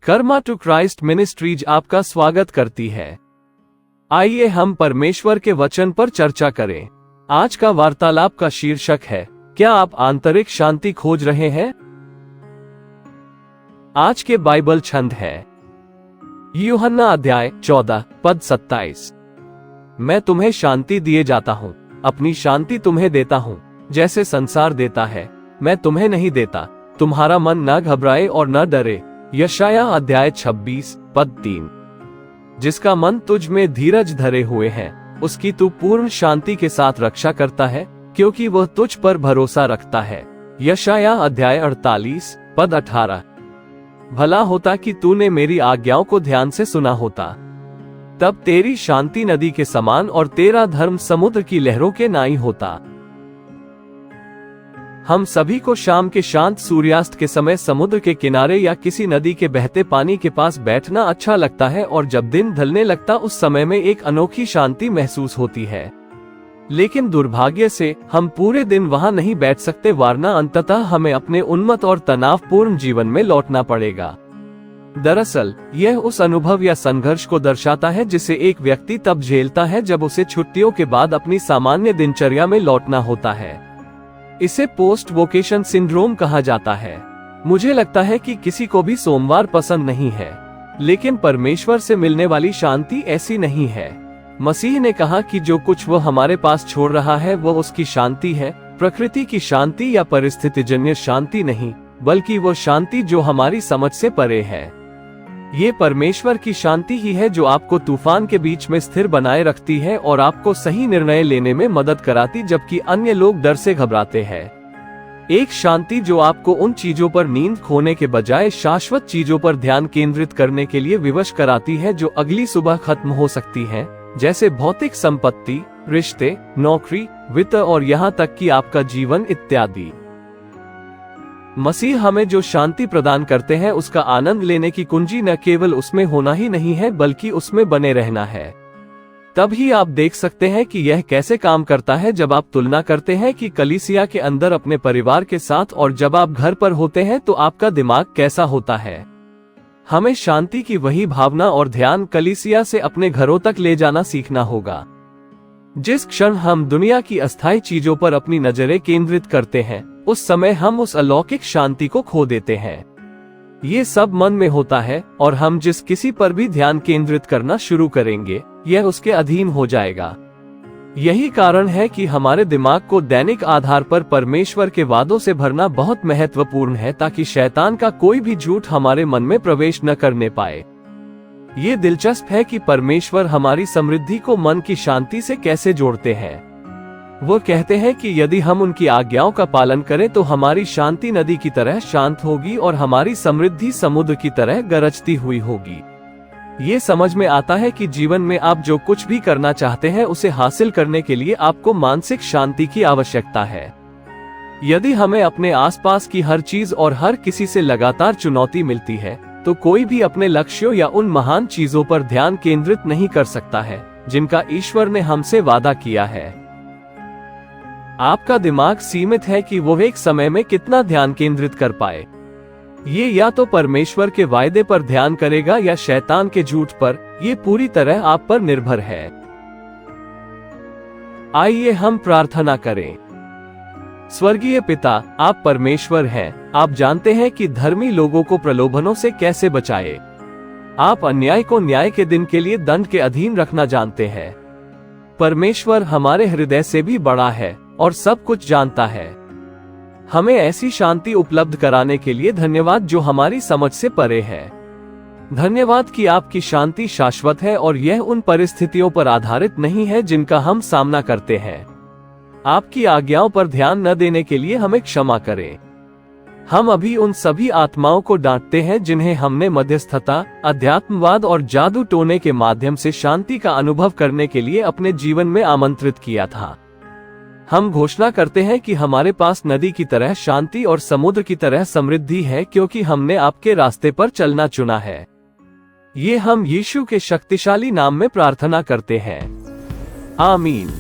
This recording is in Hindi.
कर्मा टू क्राइस्ट मिनिस्ट्रीज आपका स्वागत करती है। आइए हम परमेश्वर के वचन पर चर्चा करें। आज का वार्तालाप का शीर्षक है, क्या आप आंतरिक शांति खोज रहे हैं? आज के बाइबल छंद है यूहन्ना अध्याय 14 पद 27। मैं तुम्हें शांति दिए जाता हूँ, अपनी शांति तुम्हें देता हूँ, जैसे संसार देता है मैं तुम्हें नहीं देता। तुम्हारा मन न घबराए और न डरे। यशाया अध्याय 26 पद 3। जिसका मन तुझ में धीरज धरे हुए है, उसकी तू पूर्ण शांति के साथ रक्षा करता है, क्योंकि वह तुझ पर भरोसा रखता है। यशाया अध्याय 48 पद 18। भला होता कि तूने मेरी आज्ञाओं को ध्यान से सुना होता, तब तेरी शांति नदी के समान और तेरा धर्म समुद्र की लहरों के नाई होता। हम सभी को शाम के शांत सूर्यास्त के समय समुद्र के किनारे या किसी नदी के बहते पानी के पास बैठना अच्छा लगता है, और जब दिन ढलने लगता उस समय में एक अनोखी शांति महसूस होती है। लेकिन दुर्भाग्य से हम पूरे दिन वहां नहीं बैठ सकते, वरना अंततः हमें अपने उन्मत्त और तनावपूर्ण जीवन में लौटना पड़ेगा। दरअसल यह उस अनुभव या संघर्ष को दर्शाता है जिसे एक व्यक्ति तब झेलता है जब उसे छुट्टियों के बाद अपनी सामान्य दिनचर्या में लौटना होता है। इसे पोस्ट वोकेशन सिंड्रोम कहा जाता है। मुझे लगता है कि किसी को भी सोमवार पसंद नहीं है, लेकिन परमेश्वर से मिलने वाली शांति ऐसी नहीं है। मसीह ने कहा कि जो कुछ वह हमारे पास छोड़ रहा है वह उसकी शांति है, प्रकृति की शांति या परिस्थितिजन्य शांति नहीं, बल्कि वो शांति जो हमारी समझ से परे है। ये परमेश्वर की शांति ही है जो आपको तूफान के बीच में स्थिर बनाए रखती है और आपको सही निर्णय लेने में मदद कराती, जबकि अन्य लोग डर से घबराते हैं। एक शांति जो आपको उन चीजों पर नींद खोने के बजाय शाश्वत चीजों पर ध्यान केंद्रित करने के लिए विवश कराती है, जो अगली सुबह खत्म हो सकती है, जैसे भौतिक संपत्ति, रिश्ते, नौकरी, वित्त और यहाँ तक कि आपका जीवन इत्यादि। मसीह हमें जो शांति प्रदान करते हैं उसका आनंद लेने की कुंजी न केवल उसमें होना ही नहीं है, बल्कि उसमें बने रहना है। तब ही आप देख सकते हैं कि यह कैसे काम करता है जब आप तुलना करते हैं कि कलीसिया के अंदर अपने परिवार के साथ और जब आप घर पर होते हैं तो आपका दिमाग कैसा होता है। हमें शांति की वही भावना और ध्यान कलीसिया से अपने घरों तक ले जाना सीखना होगा। जिस क्षण हम दुनिया की अस्थायी चीजों पर अपनी नजरें केंद्रित करते हैं, उस समय हम उस अलौकिक शांति को खो देते हैं। ये सब मन में होता है, और हम जिस किसी पर भी ध्यान केंद्रित करना शुरू करेंगे, यह उसके अधीन हो जाएगा। यही कारण है कि हमारे दिमाग को दैनिक आधार पर परमेश्वर के वादों से भरना बहुत महत्वपूर्ण है, ताकि शैतान का कोई भी झूठ हमारे मन में प्रवेश न करने पाए। ये दिलचस्प है कि परमेश्वर हमारी समृद्धि को मन की शांति से कैसे जोड़ते हैं। वो कहते हैं कि यदि हम उनकी आज्ञाओं का पालन करें तो हमारी शांति नदी की तरह शांत होगी और हमारी समृद्धि समुद्र की तरह गरजती हुई होगी। ये समझ में आता है कि जीवन में आप जो कुछ भी करना चाहते हैं उसे हासिल करने के लिए आपको मानसिक शांति की आवश्यकता है। यदि हमें अपने आसपास की हर चीज और हर किसी से लगातार चुनौती मिलती है, तो कोई भी अपने लक्ष्यों या उन महान चीजों पर ध्यान केंद्रित नहीं कर सकता है जिनका ईश्वर ने हमसे वादा किया है। आपका दिमाग सीमित है कि वो एक समय में कितना ध्यान केंद्रित कर पाए। ये या तो परमेश्वर के वायदे पर ध्यान करेगा या शैतान के झूठ पर। ये पूरी तरह आप पर निर्भर है। आइए हम प्रार्थना करें। स्वर्गीय पिता, आप परमेश्वर हैं। आप जानते हैं कि धर्मी लोगों को प्रलोभनों से कैसे बचाए। आप अन्याय को न्याय के दिन के लिए दंड के अधीन रखना जानते हैं। परमेश्वर हमारे हृदय से भी बड़ा है और सब कुछ जानता है। हमें ऐसी शांति उपलब्ध कराने के लिए धन्यवाद जो हमारी समझ से परे है। धन्यवाद कि आपकी शांति शाश्वत है और यह उन परिस्थितियों पर आधारित नहीं है जिनका हम सामना करते हैं। आपकी आज्ञाओं पर ध्यान न देने के लिए हमें क्षमा करें। हम अभी उन सभी आत्माओं को डांटते हैं जिन्हें हमने मध्यस्थता, अध्यात्मवाद और जादू टोने के माध्यम से शांति का अनुभव करने के लिए अपने जीवन में आमंत्रित किया था। हम घोषणा करते हैं कि हमारे पास नदी की तरह शांति और समुद्र की तरह समृद्धि है, क्योंकि हमने आपके रास्ते पर चलना चुना है। ये हम यीशु के शक्तिशाली नाम में प्रार्थना करते हैं। आमीन।